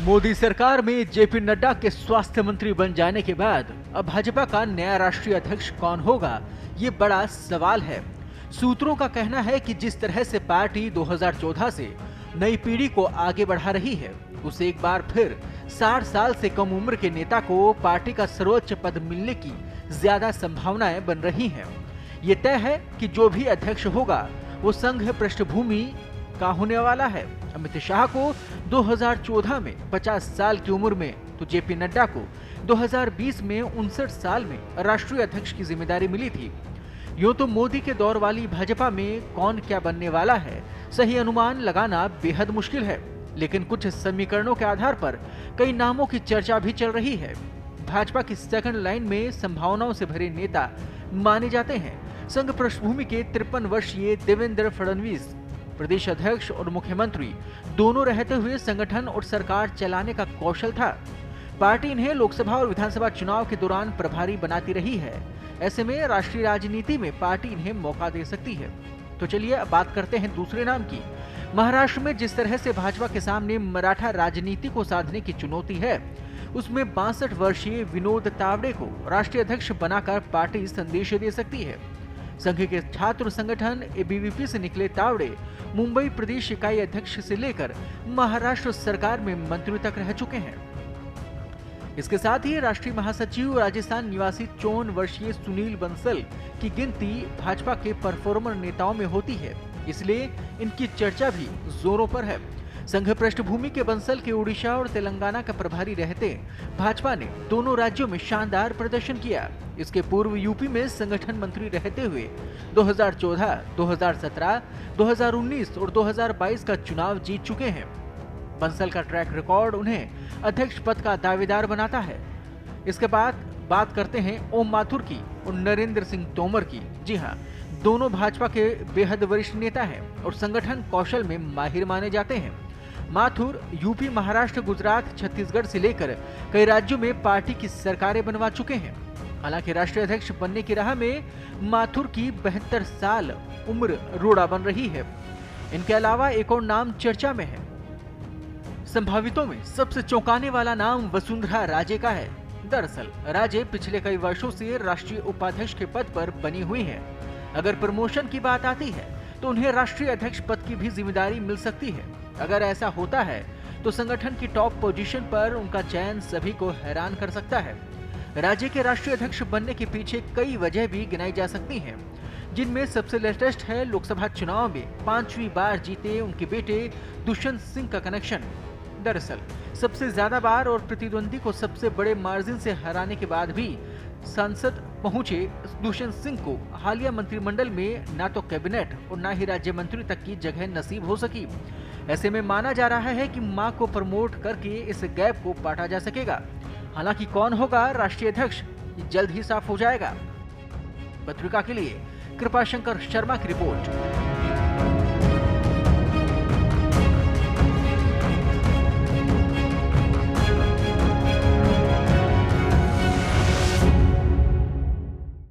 मोदी सरकार में जेपी नड्डा के स्वास्थ्य मंत्री बन जाने के बाद अब भाजपा का नया राष्ट्रीय अध्यक्ष कौन होगा, ये बड़ा सवाल है। सूत्रों का कहना है कि जिस तरह से पार्टी 2014 से नई पीढ़ी को आगे बढ़ा रही है, उसे एक बार फिर 60 साल से कम उम्र के नेता को पार्टी का सर्वोच्च पद मिलने की ज्यादा संभावनाएं बन रही हैं। ये तय है कि जो भी अध्यक्ष होगा वो संघ पृष्ठभूमि का होने वाला है। अमित शाह को 2014 में 50 साल की उम्र में, तो जेपी नड्डा को 2020 में 59 साल में राष्ट्रीय अध्यक्ष की जिम्मेदारी मिली थी। यूं तो मोदी के दौर वाली भाजपा में कौन क्या बनने वाला है, सही अनुमान लगाना बेहद मुश्किल है, लेकिन कुछ समीकरणों के आधार पर कई नामों की चर्चा भी चल रही है। भाजपा की सेकंड लाइन में संभावनाओं से भरे नेता माने जाते हैं संघ पृष्ठभूमि के 53 वर्षीय देवेंद्र फडणवीस। प्रदेश अध्यक्ष और मुख्यमंत्री दोनों रहते हुए संगठन और सरकार चलाने का कौशल था। पार्टी इन्हें लोकसभा और विधानसभा चुनाव के दौरान प्रभारी बनाती रही है। ऐसे में राष्ट्रीय राजनीति में पार्टी इन्हें मौका दे सकती है। तो चलिए अब बात करते हैं दूसरे नाम की। महाराष्ट्र में जिस तरह से भाजपा के सामने मराठा राजनीति को साधने की चुनौती है, उसमें 62 वर्षीय विनोद तावड़े को राष्ट्रीय अध्यक्ष बनाकर पार्टी संदेश दे सकती है। संघ के छात्र संगठन एबीवीपी से निकले तावड़े मुंबई प्रदेश इकाई अध्यक्ष से लेकर महाराष्ट्र सरकार में मंत्री तक रह चुके हैं। इसके साथ ही राष्ट्रीय महासचिव राजस्थान निवासी 54 वर्षीय सुनील बंसल की गिनती भाजपा के परफॉर्मर नेताओं में होती है, इसलिए इनकी चर्चा भी जोरों पर है। संघ पृष्ठभूमि के बंसल के उड़ीसा और तेलंगाना का प्रभारी रहते भाजपा ने दोनों राज्यों में शानदार प्रदर्शन किया। इसके पूर्व यूपी में संगठन मंत्री रहते हुए 2014, 2017, 2019 और 2022 का चुनाव जीत चुके हैं। बंसल का ट्रैक रिकॉर्ड उन्हें अध्यक्ष पद का दावेदार बनाता है। इसके बाद बात करते हैं ओम माथुर की और नरेंद्र सिंह तोमर की। जी हाँ, दोनों भाजपा के बेहद वरिष्ठ नेता हैं और संगठन कौशल में माहिर माने जाते हैं। माथुर यूपी, महाराष्ट्र, गुजरात, छत्तीसगढ़ से लेकर कई राज्यों में पार्टी की सरकारें बनवा चुके हैं। हालांकि राष्ट्रीय अध्यक्ष बनने की राह में माथुर की 72 साल उम्र रोड़ा बन रही है। इनके अलावा एक और नाम चर्चा में है। संभावितों में सबसे चौंकाने वाला नाम वसुंधरा राजे का है। दरअसल राजे पिछले कई वर्षों से राष्ट्रीय उपाध्यक्ष के पद पर बनी हुई हैं। अगर प्रमोशन की बात आती है तो उन्हें राष्ट्रीय अध्यक्ष पद की भी जिम्मेदारी मिल सकती है। अगर ऐसा होता है तो संगठन की टॉप पोजीशन पर उनका चयन सभी को हैरान कर सकता है। राज्य के राष्ट्रीय अध्यक्ष बनने के पीछे कई वजह भी गिनाई जा सकती हैं, जिनमें सबसे लेटेस्ट है लोकसभा चुनाव में 5वीं बार जीते उनके बेटे दुष्यंत सिंह का कनेक्शन। दरअसल सबसे ज्यादा बार और प्रतिद्वंदी को सबसे बड़े मार्जिन से हराने के बाद भी संसद पहुंचे दुष्यंत सिंह को हालिया मंत्रिमंडल में ना तो कैबिनेट और ना ही राज्य मंत्री तक की जगह नसीब हो सकी। ऐसे में माना जा रहा है कि मां को प्रमोट करके इस गैप को पाटा जा सकेगा। हालांकि कौन होगा राष्ट्रीय अध्यक्ष, जल्द ही साफ हो जाएगा। पत्रिका के लिए कृपाशंकर शर्मा की रिपोर्ट।